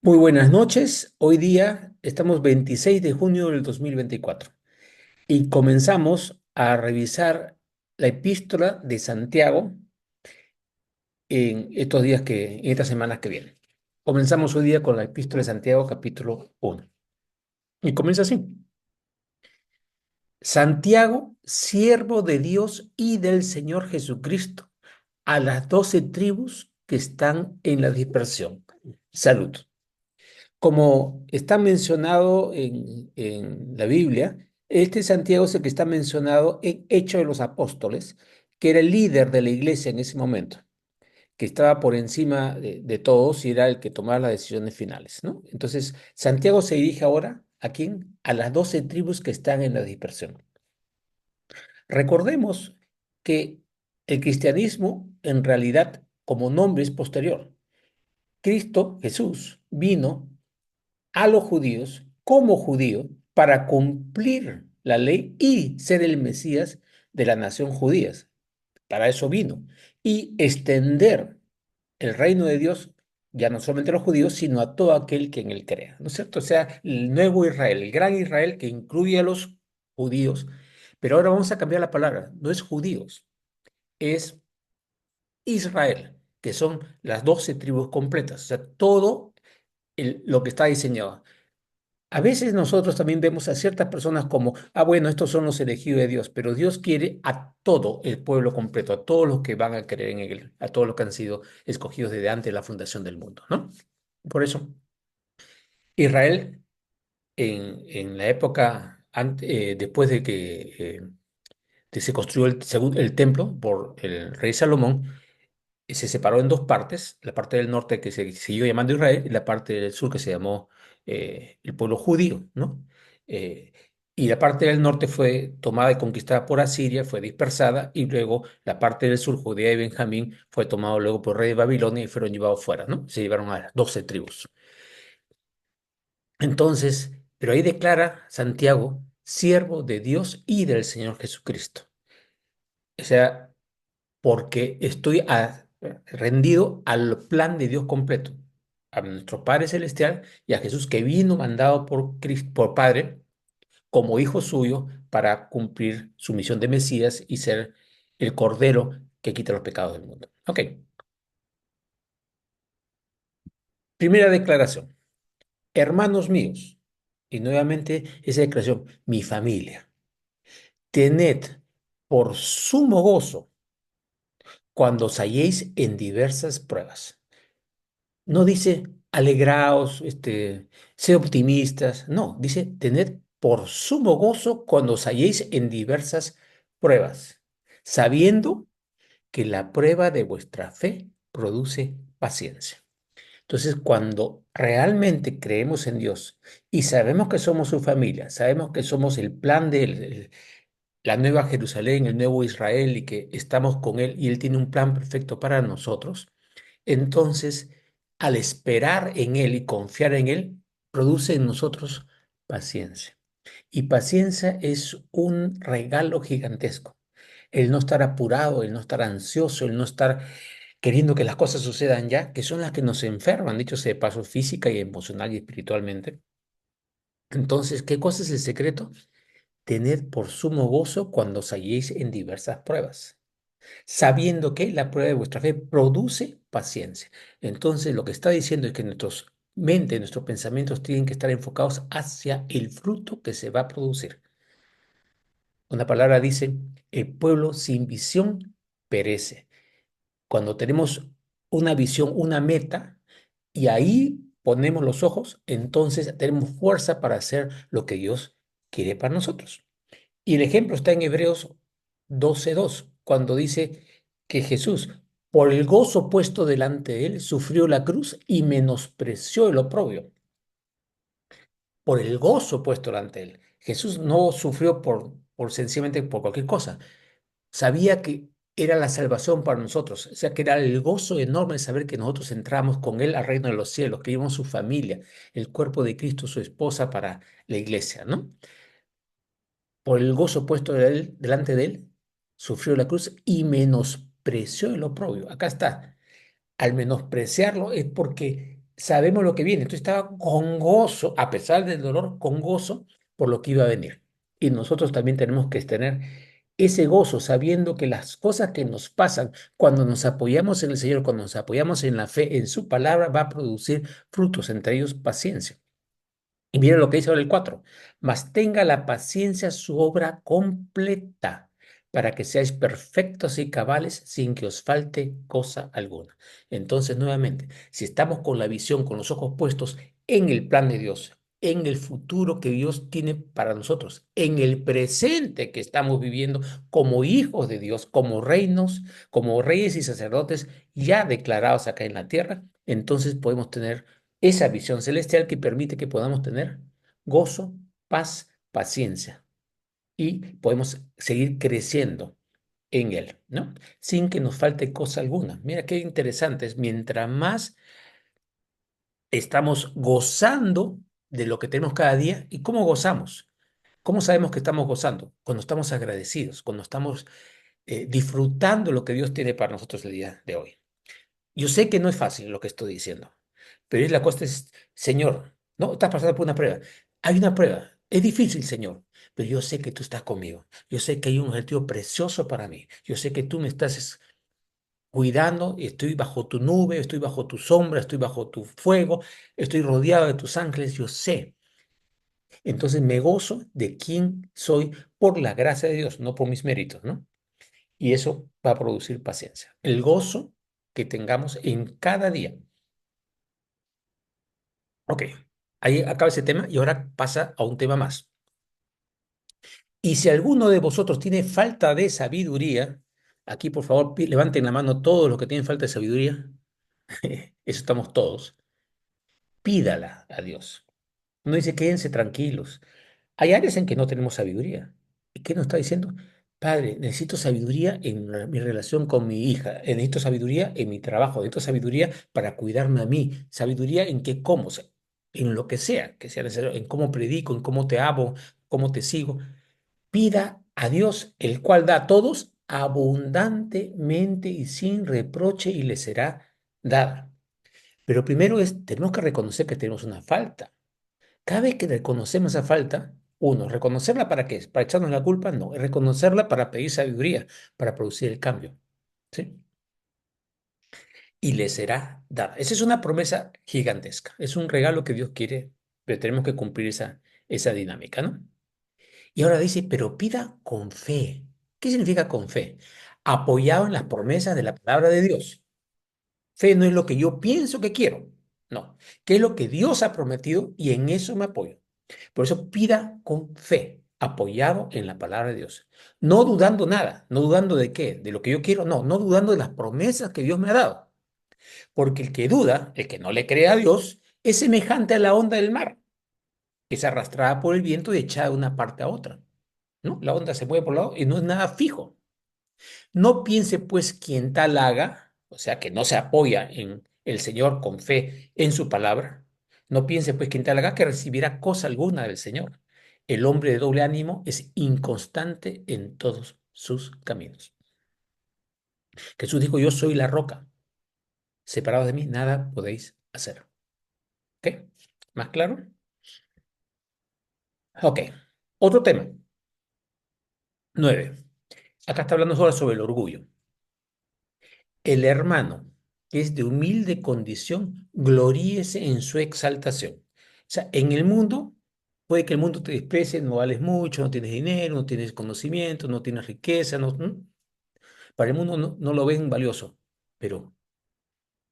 Muy buenas noches. Hoy día estamos 26 de junio del 2024 y comenzamos a revisar la epístola de Santiago en estos días en estas semanas que vienen. Comenzamos hoy día con la epístola de Santiago, capítulo 1. Y comienza así. Santiago, siervo de Dios y del Señor Jesucristo, a las 12 tribus que están en la dispersión. Salud. Como está mencionado en la Biblia, este Santiago es el que está mencionado en Hechos de los Apóstoles, que era el líder de la iglesia en ese momento, que estaba por encima de todos y era el que tomaba las decisiones finales, ¿no? Entonces, Santiago se dirige ahora ¿a quién? A las 12 tribus que están en la dispersión. Recordemos que el cristianismo, en realidad, como nombre es posterior. Cristo, Jesús, vino a los judíos como judío para cumplir la ley y ser el Mesías de la nación judía. Para eso vino. Y extender el reino de Dios ya no solamente a los judíos, sino a todo aquel que en él crea. ¿No es cierto? O sea, el nuevo Israel, el gran Israel que incluye a los judíos. Pero ahora vamos a cambiar la palabra. No es judíos, es Israel, que son las 12 tribus completas. O sea, todo lo que está diseñado. A veces nosotros también vemos a ciertas personas como, bueno, estos son los elegidos de Dios, pero Dios quiere a todo el pueblo completo, a todos los que van a creer en Él, a todos los que han sido escogidos desde antes de la fundación del mundo, ¿no? Por eso, Israel, en la época después de que se construyó el templo por el rey Salomón, se separó en dos partes, la parte del norte que se siguió llamando Israel y la parte del sur que se llamó el pueblo judío, ¿no? Eh, y la parte del norte fue tomada y conquistada por Asiria, fue dispersada, y luego la parte del sur, Judea y Benjamín, fue tomado luego por el rey de Babilonia y fueron llevados fuera, ¿no? Se llevaron a las 12 tribus. Entonces, pero ahí declara Santiago, siervo de Dios y del Señor Jesucristo. O sea, porque estoy rendido al plan de Dios completo, a nuestro Padre Celestial y a Jesús que vino mandado por Cristo, por Padre, como hijo suyo para cumplir su misión de Mesías y ser el Cordero que quita los pecados del mundo. Ok, primera declaración. Hermanos míos, y nuevamente esa declaración, mi familia, tened por sumo gozo cuando os halléis en diversas pruebas. No dice alegraos, sed optimistas. No, dice tened por sumo gozo cuando os halléis en diversas pruebas, sabiendo que la prueba de vuestra fe produce paciencia. Entonces, cuando realmente creemos en Dios y sabemos que somos su familia, sabemos que somos el plan de Él, la nueva Jerusalén, el nuevo Israel y que estamos con Él y Él tiene un plan perfecto para nosotros, entonces, al esperar en Él y confiar en Él, produce en nosotros paciencia. Y paciencia es un regalo gigantesco. El no estar apurado, el no estar ansioso, el no estar queriendo que las cosas sucedan ya, que son las que nos enferman, dicho sea de paso, física y emocional y espiritualmente. Entonces, ¿qué cosa es el secreto? Tened por sumo gozo cuando os halléis en diversas pruebas, sabiendo que la prueba de vuestra fe produce paciencia. Entonces, lo que está diciendo es que nuestros mente, nuestros pensamientos tienen que estar enfocados hacia el fruto que se va a producir. Una palabra dice, el pueblo sin visión perece. Cuando tenemos una visión, una meta, y ahí ponemos los ojos, entonces tenemos fuerza para hacer lo que Dios quiere para nosotros. Y el ejemplo está en Hebreos 12:2, cuando dice que Jesús, por el gozo puesto delante de él, sufrió la cruz y menospreció el oprobio. Por el gozo puesto delante de él. Jesús no sufrió por sencillamente por cualquier cosa. Sabía que era la salvación para nosotros. O sea, que era el gozo enorme de saber que nosotros entramos con él al reino de los cielos, que íbamos su familia, el cuerpo de Cristo, su esposa para la iglesia, ¿no? Por el gozo puesto delante de él, sufrió la cruz y menospreció el oprobio. Acá está. Al menospreciarlo es porque sabemos lo que viene. Entonces estaba con gozo, a pesar del dolor, con gozo por lo que iba a venir. Y nosotros también tenemos que tener ese gozo, sabiendo que las cosas que nos pasan cuando nos apoyamos en el Señor, cuando nos apoyamos en la fe, en su palabra, va a producir frutos, entre ellos paciencia. Y mira lo que dice ahora el 4: mas tenga la paciencia su obra completa, para que seáis perfectos y cabales sin que os falte cosa alguna. Entonces, nuevamente, si estamos con la visión, con los ojos puestos en el plan de Dios, en el futuro que Dios tiene para nosotros, en el presente que estamos viviendo como hijos de Dios, como reinos, como reyes y sacerdotes ya declarados acá en la tierra, entonces podemos tener esa visión celestial que permite que podamos tener gozo, paz, paciencia y podemos seguir creciendo en Él, ¿no? Sin que nos falte cosa alguna. Mira qué interesante es, mientras más estamos gozando de lo que tenemos cada día. ¿Y cómo gozamos? ¿Cómo sabemos que estamos gozando? Cuando estamos agradecidos, cuando estamos disfrutando lo que Dios tiene para nosotros el día de hoy. Yo sé que no es fácil lo que estoy diciendo, pero es la cosa es, Señor, no, estás pasando por una prueba. Hay una prueba. Es difícil, Señor, pero yo sé que tú estás conmigo. Yo sé que hay un objetivo precioso para mí. Yo sé que tú me estás cuidando y estoy bajo tu nube, estoy bajo tu sombra, estoy bajo tu fuego, estoy rodeado de tus ángeles. Yo sé. Entonces me gozo de quién soy por la gracia de Dios, no por mis méritos, ¿no? Y eso va a producir paciencia. El gozo que tengamos en cada día. Ok, ahí acaba ese tema y ahora pasa a un tema más. Y si alguno de vosotros tiene falta de sabiduría, aquí por favor levanten la mano todos los que tienen falta de sabiduría, eso estamos todos, pídala a Dios. No dice quédense tranquilos. Hay áreas en que no tenemos sabiduría. ¿Y qué nos está diciendo? Padre, necesito sabiduría en mi relación con mi hija, necesito sabiduría en mi trabajo, necesito sabiduría para cuidarme a mí, sabiduría en qué como, en lo que sea necesario, en cómo predico, en cómo te amo, cómo te sigo. Pida a Dios, el cual da a todos abundantemente y sin reproche y le será dada. Pero primero tenemos que reconocer que tenemos una falta. Cada vez que reconocemos esa falta, uno, ¿reconocerla para qué? ¿Para echarnos la culpa? No, es reconocerla para pedir sabiduría, para producir el cambio. ¿Sí? Y le será dada. Esa es una promesa gigantesca. Es un regalo que Dios quiere, pero tenemos que cumplir esa dinámica, ¿no? Y ahora dice, pero pida con fe. ¿Qué significa con fe? Apoyado en las promesas de la palabra de Dios. Fe no es lo que yo pienso que quiero, no, que es lo que Dios ha prometido y en eso me apoyo. Por eso pida con fe, apoyado en la palabra de Dios. No dudando nada, no dudando de qué, de lo que yo quiero, no, no dudando de las promesas que Dios me ha dado. Porque el que duda, el que no le cree a Dios, es semejante a la onda del mar, que es arrastrada por el viento y echada de una parte a otra. ¿No? La onda se mueve por lado y no es nada fijo. No piense pues quien tal haga, o sea, que no se apoya en el Señor con fe en su palabra. No piense pues quien tal haga que recibirá cosa alguna del Señor. El hombre de doble ánimo es inconstante en todos sus caminos. Jesús dijo, yo soy la roca. Separados de mí, nada podéis hacer. ¿Ok? ¿Más claro? Ok. Otro tema. 9. Acá está hablando ahora sobre el orgullo. El hermano que es de humilde condición, gloríese en su exaltación. O sea, en el mundo, puede que el mundo te desprecie, no vales mucho, no tienes dinero, no tienes conocimiento, no tienes riqueza, para el mundo no lo ven valioso. Pero,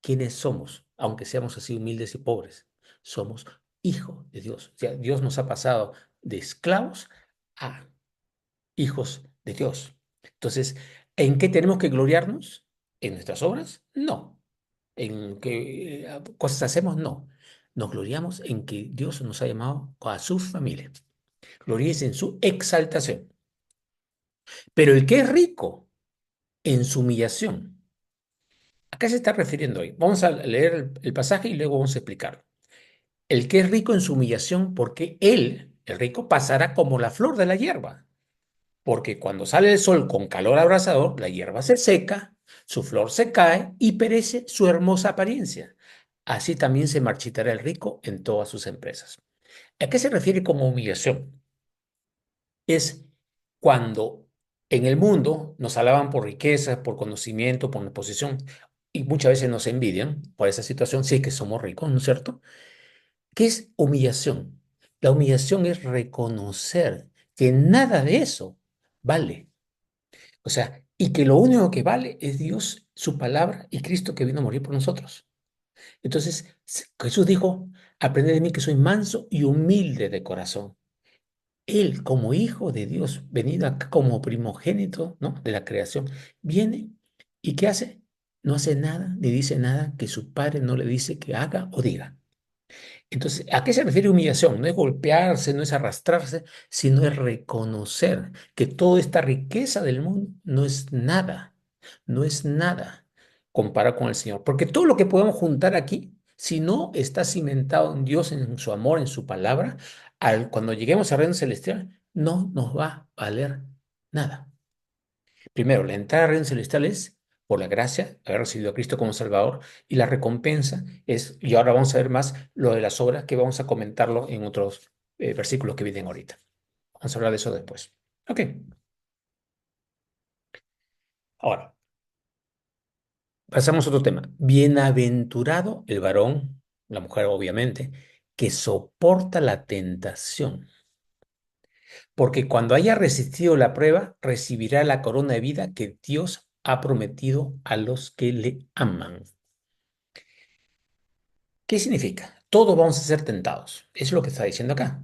¿quiénes somos? Aunque seamos así humildes y pobres, somos hijos de Dios. O sea, Dios nos ha pasado de esclavos a hijos de Dios. Entonces, ¿en qué tenemos que gloriarnos? ¿En nuestras obras? No. ¿En qué cosas hacemos? No. Nos gloriamos en que Dios nos ha llamado a su familia. Gloríese en su exaltación. Pero el que es rico en su humillación. ¿A qué se está refiriendo hoy? Vamos a leer el pasaje y luego vamos a explicarlo. El que es rico en su humillación, porque él, el rico, pasará como la flor de la hierba. Porque cuando sale el sol con calor abrasador, la hierba se seca, su flor se cae y perece su hermosa apariencia. así también se marchitará el rico en todas sus empresas. ¿A qué se refiere como humillación? Es cuando en el mundo nos alaban por riqueza, por conocimiento, por posición, y muchas veces nos envidian por esa situación, si es que somos ricos, ¿no es cierto? ¿Qué es humillación? La humillación es reconocer que nada de eso vale. O sea, y que lo único que vale es Dios, su palabra y Cristo que vino a morir por nosotros. Entonces, Jesús dijo, aprended de mí que soy manso y humilde de corazón. Él, como hijo de Dios, venido acá como primogénito, ¿no? De la creación, viene y ¿qué hace? No hace nada ni dice nada que su padre no le dice que haga o diga. Entonces, ¿a qué se refiere humillación? No es golpearse, no es arrastrarse, sino es reconocer que toda esta riqueza del mundo no es nada, no es nada comparado con el Señor. Porque todo lo que podemos juntar aquí, si no está cimentado en Dios, en su amor, en su palabra, cuando lleguemos al reino celestial, no nos va a valer nada. Primero, la entrada al reino celestial es por la gracia, haber recibido a Cristo como Salvador, y la recompensa es, y ahora vamos a ver más lo de las obras, que vamos a comentarlo en otros versículos que vienen ahorita. Vamos a hablar de eso después. Ok, ahora, pasamos a otro tema. Bienaventurado el varón, la mujer obviamente, que soporta la tentación, porque cuando haya resistido la prueba, recibirá la corona de vida que Dios ha prometido a los que le aman. ¿Qué significa? Todos vamos a ser tentados. Es lo que está diciendo acá.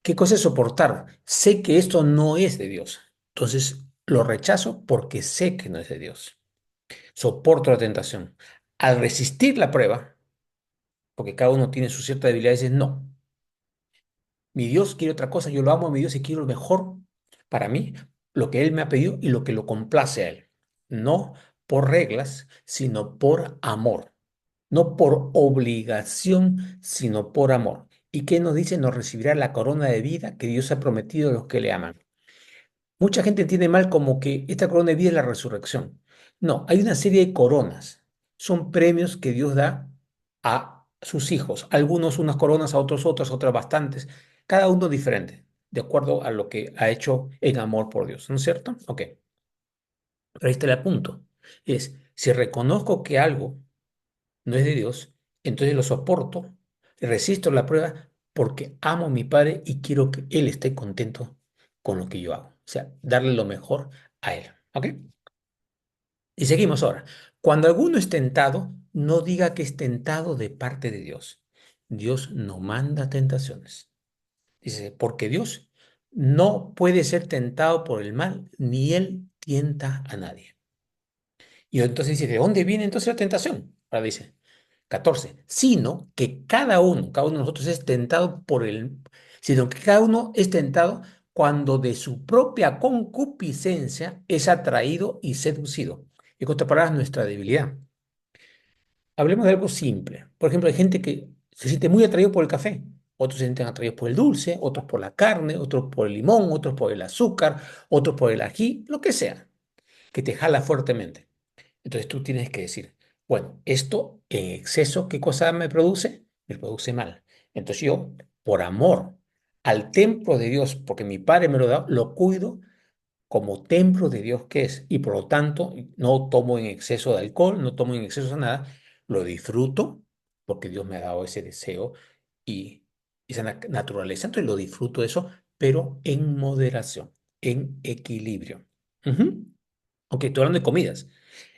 ¿Qué cosa es soportar? Sé que esto no es de Dios. Entonces lo rechazo porque sé que no es de Dios. Soporto la tentación. Al resistir la prueba, porque cada uno tiene sus ciertas debilidades, dice, no, mi Dios quiere otra cosa, yo lo amo a mi Dios y quiero lo mejor para mí, lo que Él me ha pedido y lo que lo complace a Él. No por reglas, sino por amor. No por obligación, sino por amor. ¿Y qué nos dice? Nos recibirá la corona de vida que Dios ha prometido a los que le aman. Mucha gente entiende mal como que esta corona de vida es la resurrección. No, hay una serie de coronas. Son premios que Dios da a sus hijos. Algunos unas coronas, a otros otras, otras bastantes. Cada uno diferente, de acuerdo a lo que ha hecho en amor por Dios. ¿No es cierto? Ok. Pero ahí está el punto. Es, si reconozco que algo no es de Dios, entonces lo soporto, resisto la prueba porque amo a mi Padre y quiero que Él esté contento con lo que yo hago. O sea, darle lo mejor a Él. ¿Ok? Y seguimos ahora. Cuando alguno es tentado, no diga que es tentado de parte de Dios. Dios no manda tentaciones. Dice, porque Dios no puede ser tentado por el mal, ni Él tienta a nadie. Y entonces dice, ¿de dónde viene entonces la tentación? Ahora dice, 14, sino que cada uno de nosotros es tentado sino que cada uno es tentado cuando de su propia concupiscencia es atraído y seducido. En otras palabras, nuestra debilidad. Hablemos de algo simple. Por ejemplo, hay gente que se siente muy atraído por el café, otros se sienten atraídos por el dulce, otros por la carne, otros por el limón, otros por el azúcar, otros por el ají, lo que sea, que te jala fuertemente. Entonces tú tienes que decir, bueno, esto en exceso, ¿qué cosa me produce? Me produce mal. Entonces yo, por amor al templo de Dios, porque mi Padre me lo da, lo cuido como templo de Dios que es. Y por lo tanto, no tomo en exceso de alcohol, no tomo en exceso de nada, lo disfruto, porque Dios me ha dado ese deseo y esa naturaleza. Entonces lo disfruto eso, pero en moderación, en equilibrio. Ujú. Ok, estoy hablando de comidas.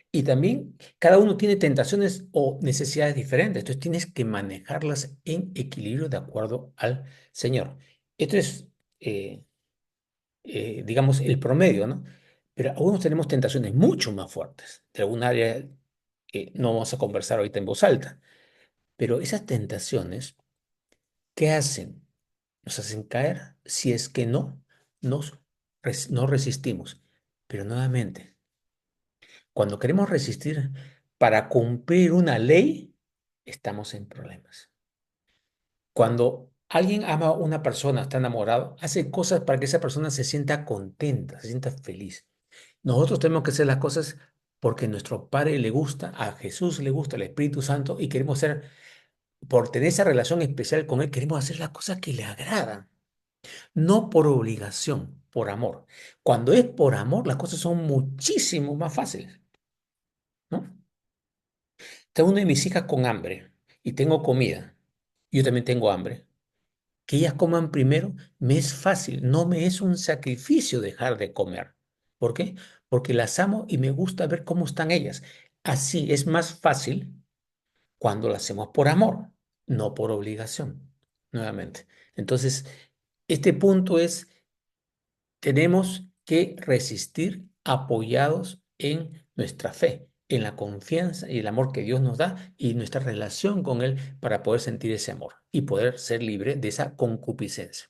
Y también cada uno tiene tentaciones o necesidades diferentes, entonces tienes que manejarlas en equilibrio de acuerdo al Señor. Esto es, digamos, el promedio, ¿no? Pero algunos tenemos tentaciones mucho más fuertes, de algún área que no vamos a conversar ahorita en voz alta, pero esas tentaciones, ¿qué hacen? Nos hacen caer si es que no resistimos. Pero nuevamente, cuando queremos resistir para cumplir una ley, estamos en problemas. Cuando alguien ama a una persona, está enamorado, hace cosas para que esa persona se sienta contenta, se sienta feliz. Nosotros tenemos que hacer las cosas porque a nuestro Padre le gusta, a Jesús le gusta el Espíritu Santo y queremos ser, por tener esa relación especial con Él, queremos hacer las cosas que le agradan, no por obligación, por amor. Cuando es por amor, las cosas son muchísimo más fáciles, ¿no? Tengo una de mis hijas con hambre y tengo comida. Yo también tengo hambre. Que ellas coman primero me es fácil, no me es un sacrificio dejar de comer. ¿Por qué? Porque las amo y me gusta ver cómo están ellas. Así es más fácil cuando lo hacemos por amor, no por obligación, nuevamente. Entonces, este punto es, tenemos que resistir apoyados en nuestra fe, en la confianza y el amor que Dios nos da y nuestra relación con Él para poder sentir ese amor y poder ser libre de esa concupiscencia.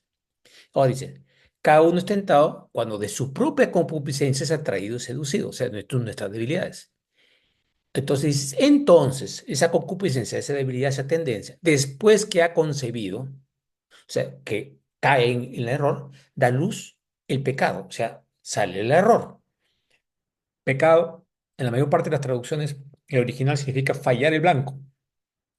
Ahora dice, cada uno es tentado cuando de su propia concupiscencia es atraído y seducido, o sea, nuestras debilidades. Entonces, esa concupiscencia, esa debilidad, esa tendencia, después que ha concebido, o sea, que cae en el error, da luz el pecado, o sea, sale el error. Pecado, en la mayor parte de las traducciones, el original significa fallar el blanco,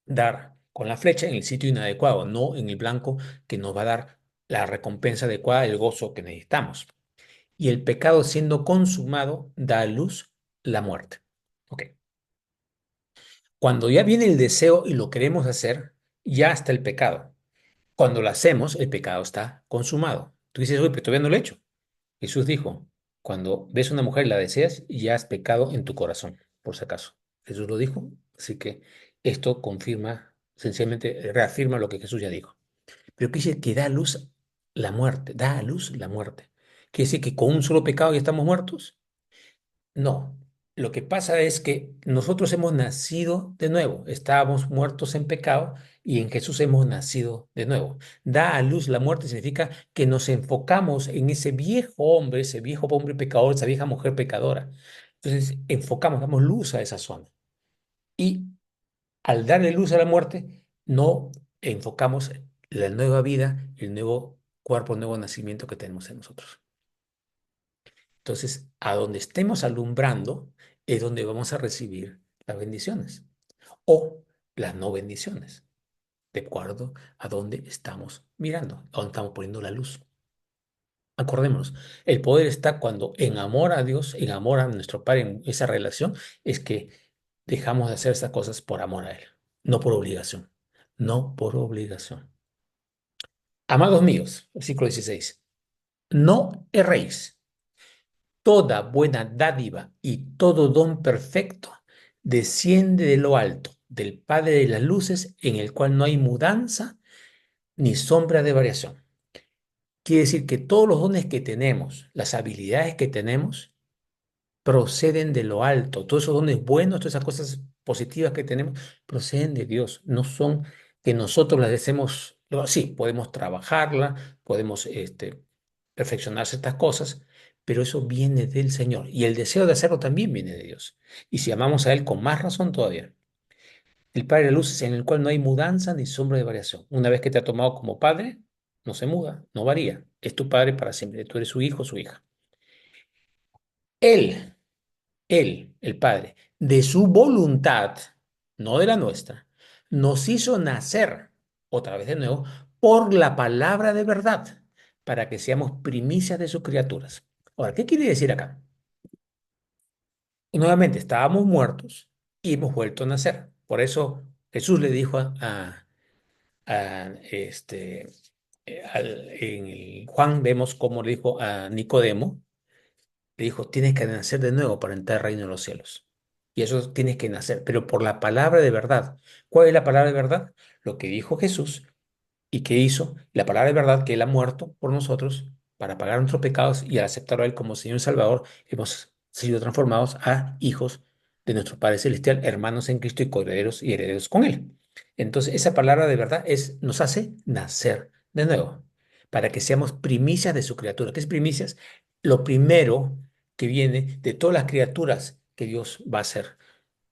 dar con la flecha en el sitio inadecuado, no en el blanco que nos va a dar la recompensa adecuada, el gozo que necesitamos. Y el pecado siendo consumado da a luz la muerte. Ok. Cuando ya viene el deseo y lo queremos hacer, ya está el pecado. Cuando lo hacemos, el pecado está consumado. Tú dices, uy, pero todavía no lo he hecho. Jesús dijo, cuando ves a una mujer y la deseas, ya has pecado en tu corazón, por si acaso. Jesús lo dijo, así que esto confirma, sencillamente reafirma lo que Jesús ya dijo. Pero que dice que da a luz la muerte, da a luz la muerte. ¿Quiere decir que con un solo pecado ya estamos muertos? No, lo que pasa es que nosotros hemos nacido de nuevo, estábamos muertos en pecado y en Jesús hemos nacido de nuevo. Da a luz la muerte significa que nos enfocamos en ese viejo hombre pecador, esa vieja mujer pecadora. Entonces, enfocamos, damos luz a esa zona. Y al darle luz a la muerte, no enfocamos la nueva vida, el nuevo cuerpo, el nuevo nacimiento que tenemos en nosotros. Entonces, a donde estemos alumbrando es donde vamos a recibir las bendiciones o las no bendiciones, de acuerdo a dónde estamos mirando, a dónde estamos poniendo la luz. Acordémonos, el poder está cuando en amor a Dios, en amor a nuestro Padre, en esa relación, es que dejamos de hacer esas cosas por amor a Él, no por obligación, no por obligación. Amados míos, versículo 16, no erréis. Toda buena dádiva y todo don perfecto desciende de lo alto, del Padre de las luces, en el cual no hay mudanza ni sombra de variación. Quiere decir que todos los dones que tenemos, las habilidades que tenemos, proceden de lo alto. Todos esos dones buenos, todas esas cosas positivas que tenemos, proceden de Dios. No son que nosotros las hacemos. Sí, podemos trabajarla, podemos perfeccionar ciertas cosas, pero eso viene del Señor. Y el deseo de hacerlo también viene de Dios. Y si amamos a Él con más razón todavía. El Padre de la luz es en el cual no hay mudanza ni sombra de variación. Una vez que te ha tomado como Padre, no se muda, no varía. Es tu Padre para siempre. Tú eres su hijo, su hija. Él el Padre, de su voluntad, no de la nuestra, nos hizo nacer, otra vez de nuevo, por la palabra de verdad, para que seamos primicias de sus criaturas. Ahora, ¿qué quiere decir acá? Nuevamente, estábamos muertos y hemos vuelto a nacer. Por eso Jesús le dijo en Juan vemos cómo le dijo a Nicodemo, le dijo, tienes que nacer de nuevo para entrar al reino de los cielos. Y eso tienes que nacer, pero por la palabra de verdad. ¿Cuál es la palabra de verdad? Lo que dijo Jesús y que hizo, la palabra de verdad que Él ha muerto por nosotros para pagar nuestros pecados y al aceptarlo a Él como Señor y Salvador, hemos sido transformados a hijos de nuestro Padre Celestial, hermanos en Cristo y coherederos y herederos con Él. Entonces, esa palabra de verdad nos hace nacer de nuevo, para que seamos primicias de su criatura. ¿Qué es primicias? Lo primero que viene de todas las criaturas que Dios va a hacer.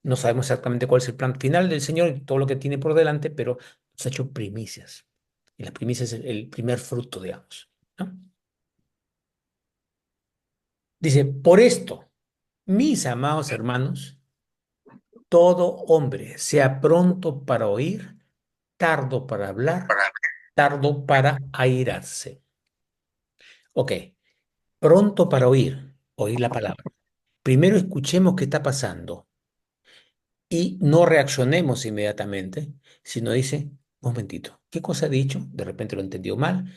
No sabemos exactamente cuál es el plan final del Señor y todo lo que tiene por delante, pero nos ha hecho primicias. Y las primicias es el primer fruto, digamos, ¿no? Dice, por esto. Mis amados hermanos, todo hombre sea pronto para oír, tardo para hablar, tardo para airarse. Ok, pronto para oír la palabra. Primero escuchemos qué está pasando y no reaccionemos inmediatamente, sino dice, un momentito, ¿qué cosa he dicho? De repente lo entendió mal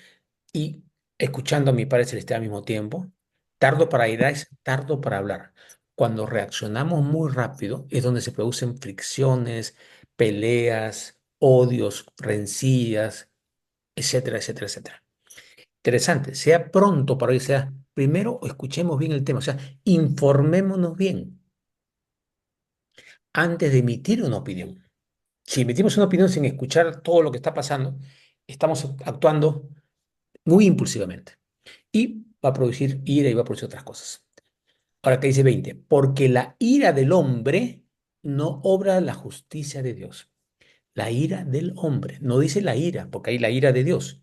y escuchando a mi Padre Celestial al mismo tiempo, tardo para airarse, tardo para hablar. Cuando reaccionamos muy rápido es donde se producen fricciones, peleas, odios, rencillas, etcétera, etcétera, etcétera. Interesante, sea pronto para oír, sea primero escuchemos bien el tema, o sea, informémonos bien antes de emitir una opinión. Si emitimos una opinión sin escuchar todo lo que está pasando, estamos actuando muy impulsivamente y va a producir ira y va a producir otras cosas. Ahora que dice 20, porque la ira del hombre no obra la justicia de Dios. La ira del hombre, no dice la ira, porque hay la ira de Dios.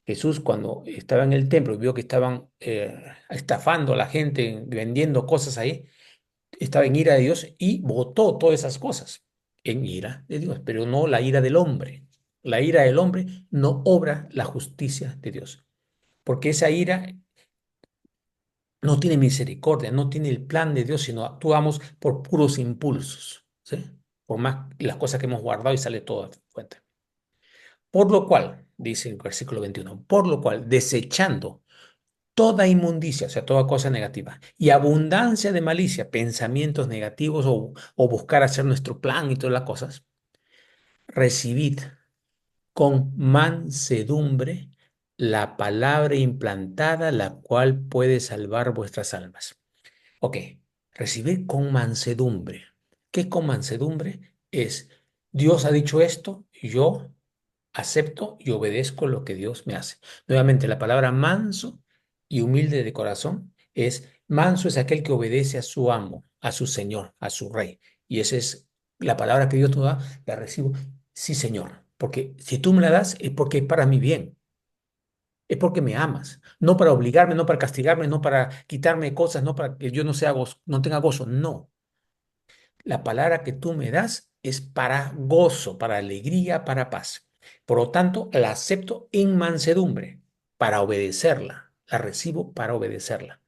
Jesús cuando estaba en el templo y vio que estaban estafando a la gente, vendiendo cosas ahí, estaba en ira de Dios y votó todas esas cosas en ira de Dios, pero no la ira del hombre. La ira del hombre no obra la justicia de Dios, porque esa ira no tiene misericordia, no tiene el plan de Dios, sino actuamos por puros impulsos, ¿sí? Por más las cosas que hemos guardado y sale todo a cuenta. Por lo cual, dice el versículo 21, por lo cual, desechando toda inmundicia, o sea, toda cosa negativa, y abundancia de malicia, pensamientos negativos o buscar hacer nuestro plan y todas las cosas, recibid con mansedumbre la palabra implantada, la cual puede salvar vuestras almas. Ok, recibir con mansedumbre. ¿Qué es con mansedumbre? Es, Dios ha dicho esto, yo acepto y obedezco lo que Dios me hace. Nuevamente, la palabra manso y humilde de corazón es, manso es aquel que obedece a su amo, a su Señor, a su Rey. Y esa es la palabra que Dios nos da, la recibo, sí, Señor, porque si tú me la das es porque es para mi bien. Es porque me amas, no para obligarme, no para castigarme, no para quitarme cosas, no para que yo no sea gozo, no tenga gozo, no. La palabra que tú me das es para gozo, para alegría, para paz. Por lo tanto, la acepto en mansedumbre para obedecerla. La recibo para obedecerla.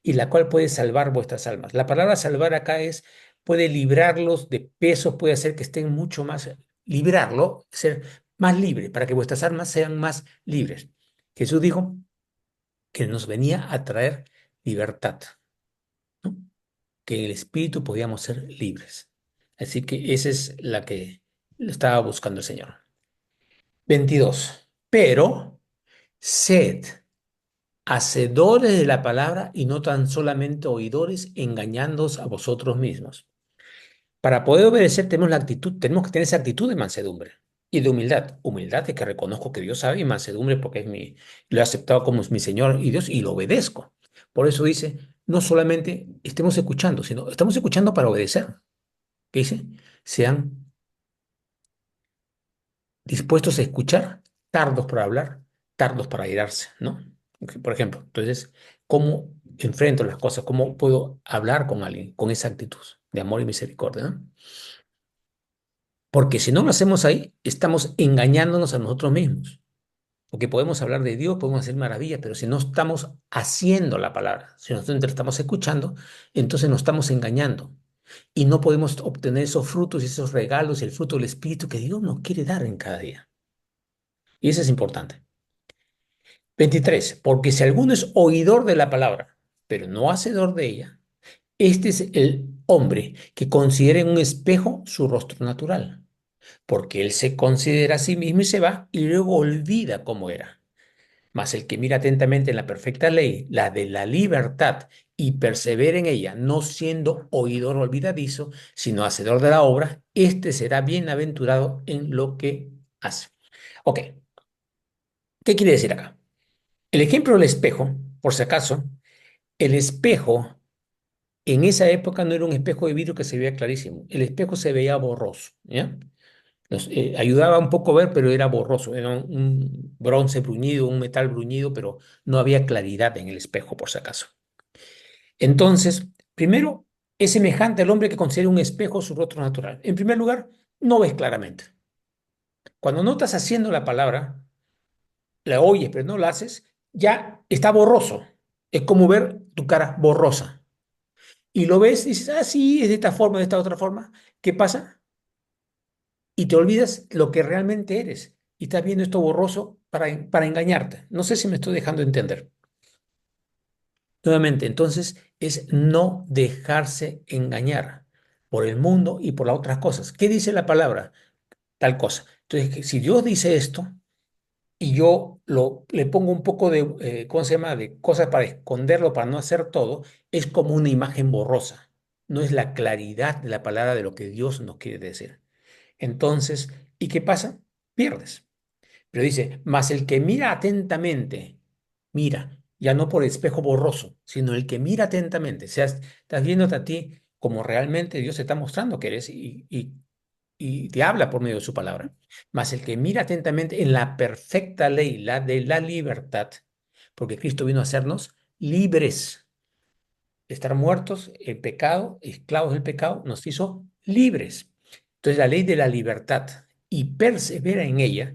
Y la cual puede salvar vuestras almas. La palabra salvar acá es, puede librarlos de pesos, puede hacer que estén mucho más, librarlo, ser más libre, para que vuestras almas sean más libres. Jesús dijo que nos venía a traer libertad, ¿no? Que en el espíritu podíamos ser libres. Así que esa es la que estaba buscando el Señor. 22. Pero sed hacedores de la palabra y no tan solamente oidores, engañándoos a vosotros mismos. Para poder obedecer tenemos la actitud, tenemos que tener esa actitud de mansedumbre y de humildad. Humildad de que reconozco que Dios sabe y mansedumbre porque lo he aceptado como mi Señor y Dios y lo obedezco. Por eso dice, no solamente estemos escuchando, sino estamos escuchando para obedecer. ¿Qué dice? Sean dispuestos a escuchar, tardos para hablar, tardos para airarse, ¿no? Por ejemplo, entonces, ¿cómo enfrento las cosas? ¿Cómo puedo hablar con alguien con esa actitud de amor y misericordia, ¿no? Porque si no lo hacemos ahí, estamos engañándonos a nosotros mismos. Porque podemos hablar de Dios, podemos hacer maravillas, pero si no estamos haciendo la palabra, si nosotros estamos escuchando, entonces nos estamos engañando. Y no podemos obtener esos frutos y esos regalos y el fruto del Espíritu que Dios nos quiere dar en cada día. Y eso es importante. 23. Porque si alguno es oidor de la palabra, pero no hacedor de ella, este es el hombre que considera en un espejo su rostro natural, porque él se considera a sí mismo y se va y luego olvida cómo era. Mas el que mira atentamente en la perfecta ley, la de la libertad, y persevera en ella, no siendo oidor olvidadizo, sino hacedor de la obra, este será bienaventurado en lo que hace. Ok, ¿qué quiere decir acá? El ejemplo del espejo, por si acaso, el espejo en esa época no era un espejo de vidrio que se veía clarísimo, el espejo se veía borroso, ¿ya? Ayudaba un poco a ver, pero era borroso, era un bronce bruñido, un metal bruñido, pero no había claridad en el espejo, por si acaso. Entonces, primero, Es semejante al hombre que considera un espejo su rostro natural. En primer lugar, no ves claramente. Cuando no estás haciendo la palabra, la oyes, pero no la haces, ya está borroso. Es como ver tu cara borrosa. Y lo ves y dices, ah, sí, es de esta forma, de esta otra forma. ¿Qué pasa? Y te olvidas lo que realmente eres. Y estás viendo esto borroso para engañarte. No sé si me estoy dejando entender. Nuevamente, entonces, es no dejarse engañar por el mundo y por las otras cosas. ¿Qué dice la palabra? Tal cosa. Entonces, si Dios dice esto y yo le pongo un poco de, ¿cómo se llama?, de cosas para esconderlo, para no hacer todo, es como una imagen borrosa. No es la claridad de la palabra de lo que Dios nos quiere decir. Entonces, ¿y qué pasa? Pierdes. Pero dice, mas el que mira atentamente, mira, ya no por espejo borroso, sino el que mira atentamente, o sea, estás viéndote a ti como realmente Dios te está mostrando que eres y te habla por medio de su palabra. Mas el que mira atentamente en la perfecta ley, la de la libertad, porque Cristo vino a hacernos libres. Estar muertos en pecado, esclavos del pecado, nos hizo libres. Entonces la ley de la libertad y persevera en ella.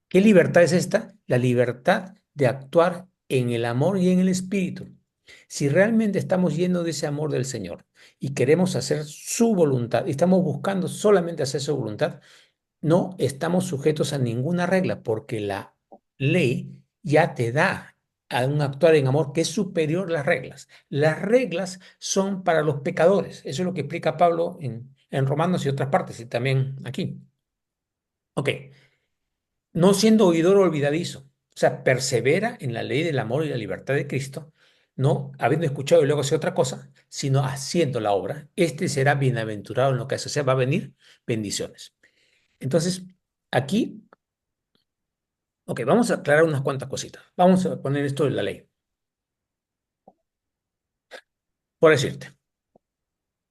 ¿Qué libertad es esta? La libertad de actuar en el amor y en el espíritu. Si realmente estamos llenos de ese amor del Señor y queremos hacer su voluntad, y estamos buscando solamente hacer su voluntad, no estamos sujetos a ninguna regla, porque la ley ya te da a un actuar en amor que es superior a las reglas. Las reglas son para los pecadores. Eso es lo que explica Pablo en Romanos y otras partes, y también aquí. Ok, no siendo oidor olvidadizo, o sea, persevera en la ley del amor y la libertad de Cristo, no habiendo escuchado y luego hacer otra cosa, sino haciendo la obra. Este será bienaventurado en lo que hace, o sea, va a venir bendiciones. Entonces, aquí, ok, vamos a aclarar unas cuantas cositas. Vamos a poner esto en la ley. Por decirte,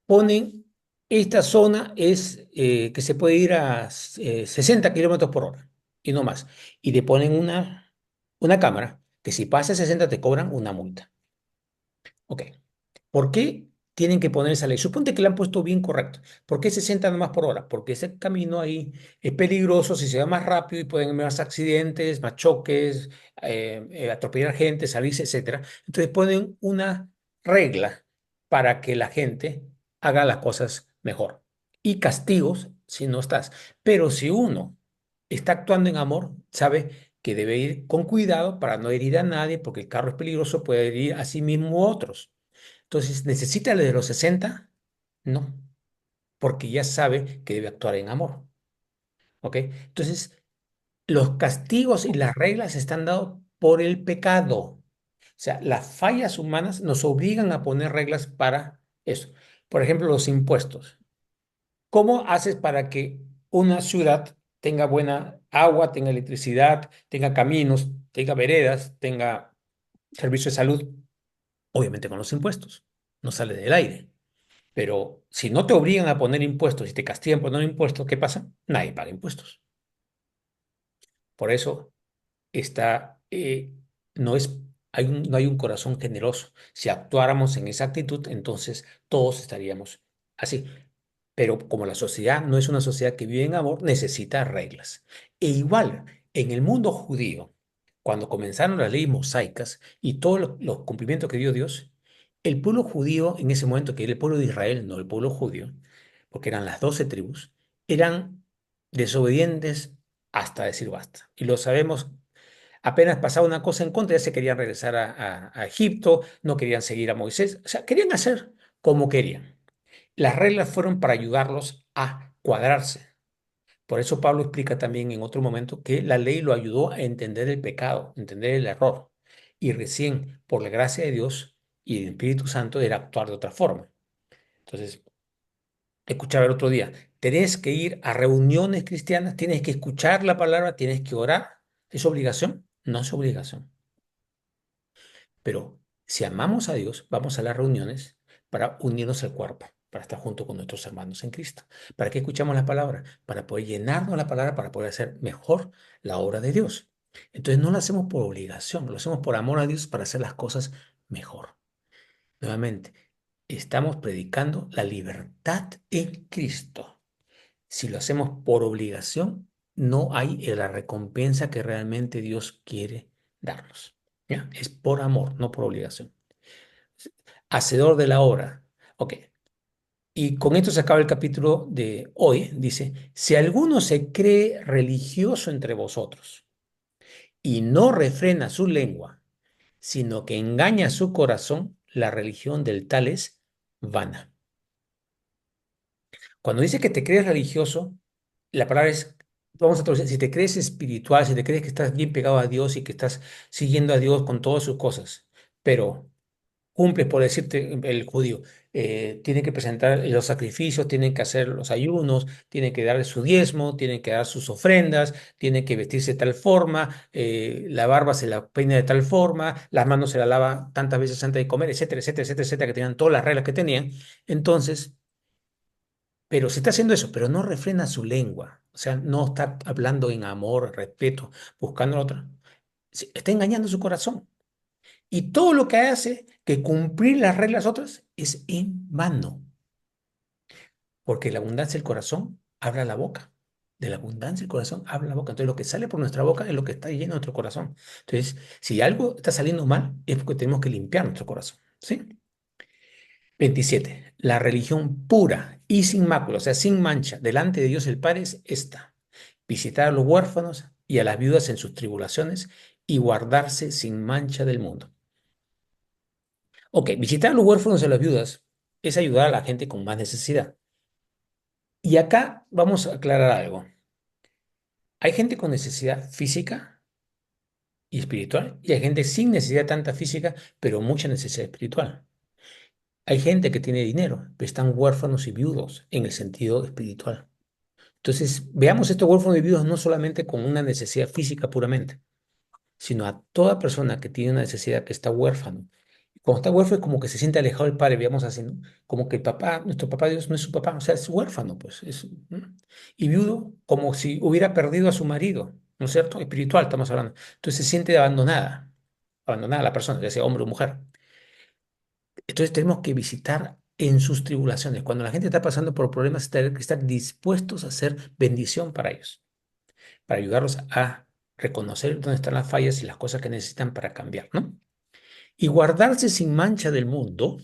ponen, esta zona es que se puede ir a 60 kilómetros por hora y no más. Y te ponen una cámara que si pasa 60 te cobran una multa. Ok. ¿Por qué tienen que poner esa ley? Suponte que la han puesto bien correcto. ¿Por qué 60 nomás por hora? Porque ese camino ahí es peligroso si se va más rápido y pueden haber más accidentes, más choques, atropellar gente, salirse, etcétera. Entonces ponen una regla para que la gente haga las cosas mejor. Y castigos si no estás. Pero si uno está actuando en amor, sabe que debe ir con cuidado para no herir a nadie, porque el carro es peligroso, puede herir a sí mismo u otros. Entonces, ¿necesita el de los 60? No, porque ya sabe que debe actuar en amor. ¿Ok? Entonces, los castigos y las reglas están dados por el pecado. O sea, las fallas humanas nos obligan a poner reglas para eso. Por ejemplo, los impuestos. ¿Cómo haces para que una ciudad tenga buena agua, tenga electricidad, tenga caminos, tenga veredas, tenga servicio de salud? Obviamente con los impuestos. No sale del aire. Pero si no te obligan a poner impuestos y te castigan por poner impuestos, ¿qué pasa? Nadie paga impuestos. Por eso está, no es, no hay un corazón generoso. Si actuáramos en esa actitud, entonces todos estaríamos así. Pero como la sociedad no es una sociedad que vive en amor, necesita reglas. E igual, en el mundo judío, cuando comenzaron las leyes mosaicas y todos los cumplimientos que dio Dios, el pueblo judío en ese momento, que era el pueblo de Israel, no el pueblo judío, porque eran las 12 tribus, eran desobedientes hasta decir basta. Y lo sabemos, apenas pasaba una cosa en contra, ya se querían regresar a Egipto, no querían seguir a Moisés, o sea, querían hacer como querían. Las reglas fueron para ayudarlos a cuadrarse. Por eso Pablo explica también en otro momento que la ley lo ayudó a entender el pecado, entender el error. Y recién, por la gracia de Dios y el Espíritu Santo, era actuar de otra forma. Entonces, escuchaba el otro día, tenés que ir a reuniones cristianas, tienes que escuchar la palabra, tienes que orar. ¿Es obligación? No es obligación. Pero si amamos a Dios, vamos a las reuniones para unirnos al cuerpo, para estar junto con nuestros hermanos en Cristo. ¿Para qué escuchamos la palabra? Para poder llenarnos de la palabra, para poder hacer mejor la obra de Dios. Entonces no lo hacemos por obligación, lo hacemos por amor a Dios para hacer las cosas mejor. Nuevamente. Estamos predicando la libertad en Cristo. Si lo hacemos por obligación, no hay la recompensa que realmente Dios quiere darnos. ¿Ya? Es por amor, no por obligación. Hacedor de la obra. Ok. Y con esto se acaba el capítulo de hoy. Dice, si alguno se cree religioso entre vosotros y no refrena su lengua, sino que engaña su corazón, la religión del tal es vana. Cuando dice que te crees religioso, la palabra es, vamos a traducir, si te crees espiritual, si te crees que estás bien pegado a Dios y que estás siguiendo a Dios con todas sus cosas, pero cumples, por decirte, el judío, tiene que presentar los sacrificios, tienen que hacer los ayunos, tiene que dar su diezmo, tiene que dar sus ofrendas, tiene que vestirse de tal forma, la barba se la peina de tal forma, las manos se la lava tantas veces antes de comer, etcétera, etcétera, etcétera, etcétera, que tenían todas las reglas que tenían. Entonces, pero se está haciendo eso, pero no refrena su lengua, o sea, no está hablando en amor, respeto, buscando a la otra, está engañando su corazón. Y todo lo que hace que cumplir las reglas otras es en vano, porque la abundancia del corazón habla la boca. De la abundancia del corazón habla la boca. Entonces, lo que sale por nuestra boca es lo que está lleno de nuestro corazón. Entonces, si algo está saliendo mal, es porque tenemos que limpiar nuestro corazón. ¿Sí? 27. La religión pura y sin mácula, o sea, sin mancha, delante de Dios el Padre es esta: visitar a los huérfanos y a las viudas en sus tribulaciones y guardarse sin mancha del mundo. Ok, visitar a los huérfanos y a las viudas es ayudar a la gente con más necesidad. Y acá vamos a aclarar algo. Hay gente con necesidad física y espiritual y hay gente sin necesidad tanta física, pero mucha necesidad espiritual. Hay gente que tiene dinero, pero están huérfanos y viudos en el sentido espiritual. Entonces, veamos estos huérfanos y viudos no solamente con una necesidad física puramente, sino a toda persona que tiene una necesidad, que está huérfano. Cuando está huérfano es como que se siente alejado del padre, veamos así, ¿no? Como que el papá, nuestro papá Dios no es su papá, o sea, es huérfano, pues. ¿No? Y viudo, como si hubiera perdido a su marido, ¿no es cierto? Espiritual estamos hablando. Entonces se siente abandonada la persona, ya sea hombre o mujer. Entonces tenemos que visitar en sus tribulaciones. Cuando la gente está pasando por problemas, tener que estar dispuestos a hacer bendición para ellos, para ayudarlos a reconocer dónde están las fallas y las cosas que necesitan para cambiar, ¿no? Y guardarse sin mancha del mundo.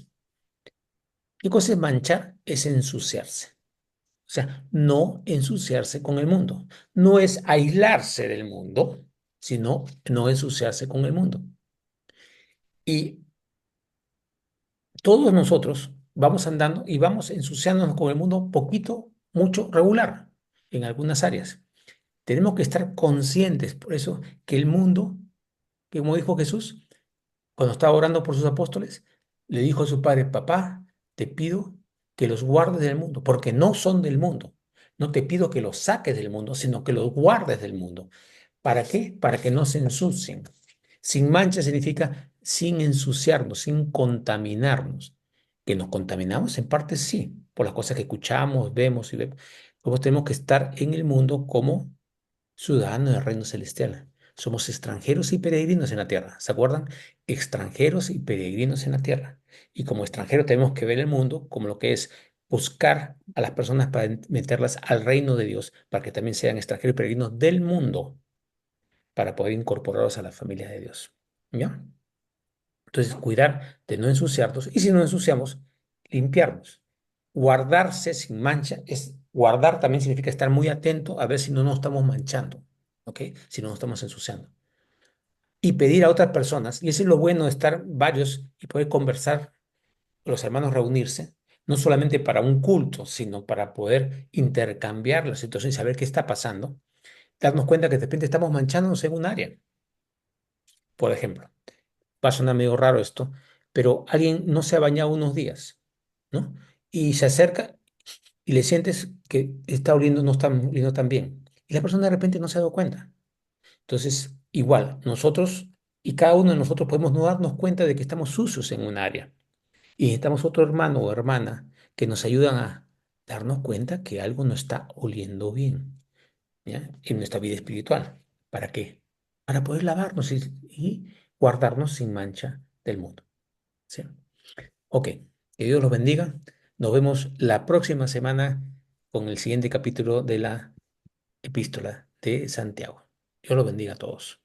¿Qué cosa es manchar? Es ensuciarse. O sea, no ensuciarse con el mundo. No es aislarse del mundo, sino no ensuciarse con el mundo. Y todos nosotros vamos andando y vamos ensuciándonos con el mundo poquito, mucho, regular, en algunas áreas. Tenemos que estar conscientes, por eso, que el mundo, que como dijo Jesús, cuando estaba orando por sus apóstoles, le dijo a su padre: papá, te pido que los guardes del mundo, porque no son del mundo. No te pido que los saques del mundo, sino que los guardes del mundo. ¿Para qué? Para que no se ensucien. Sin mancha significa sin ensuciarnos, sin contaminarnos. Que nos contaminamos en parte sí, por las cosas que escuchamos, vemos y vemos. Luego tenemos que estar en el mundo como ciudadanos del reino celestial. Somos extranjeros y peregrinos en la tierra. ¿Se acuerdan? Extranjeros y peregrinos en la tierra. Y como extranjeros tenemos que ver el mundo como lo que es buscar a las personas para meterlas al reino de Dios, para que también sean extranjeros y peregrinos del mundo, para poder incorporarlos a la familia de Dios. ¿Ya? Entonces, cuidar de no ensuciarnos y si no ensuciamos, limpiarnos. Guardarse sin mancha es guardar también significa estar muy atento a ver si no nos estamos manchando, ¿ok? Si no nos estamos ensuciando. Y pedir a otras personas, y eso es lo bueno de estar varios y poder conversar, los hermanos reunirse, no solamente para un culto, sino para poder intercambiar la situación y saber qué está pasando, darnos cuenta que de repente estamos manchándonos en un área. Por ejemplo, va a sonar medio raro esto, pero alguien no se ha bañado unos días, ¿no? Y se acerca y le sientes que está oliendo, no está oliendo tan bien. Y la persona de repente no se ha dado cuenta. Entonces, igual, nosotros y cada uno de nosotros podemos no darnos cuenta de que estamos sucios en un área. Y necesitamos otro hermano o hermana que nos ayudan a darnos cuenta que algo no está oliendo bien, ¿ya? En nuestra vida espiritual. ¿Para qué? Para poder lavarnos y guardarnos sin mancha del mundo. ¿Sí? Ok. Que Dios los bendiga. Nos vemos la próxima semana con el siguiente capítulo de la Epístola de Santiago. Dios los bendiga a todos.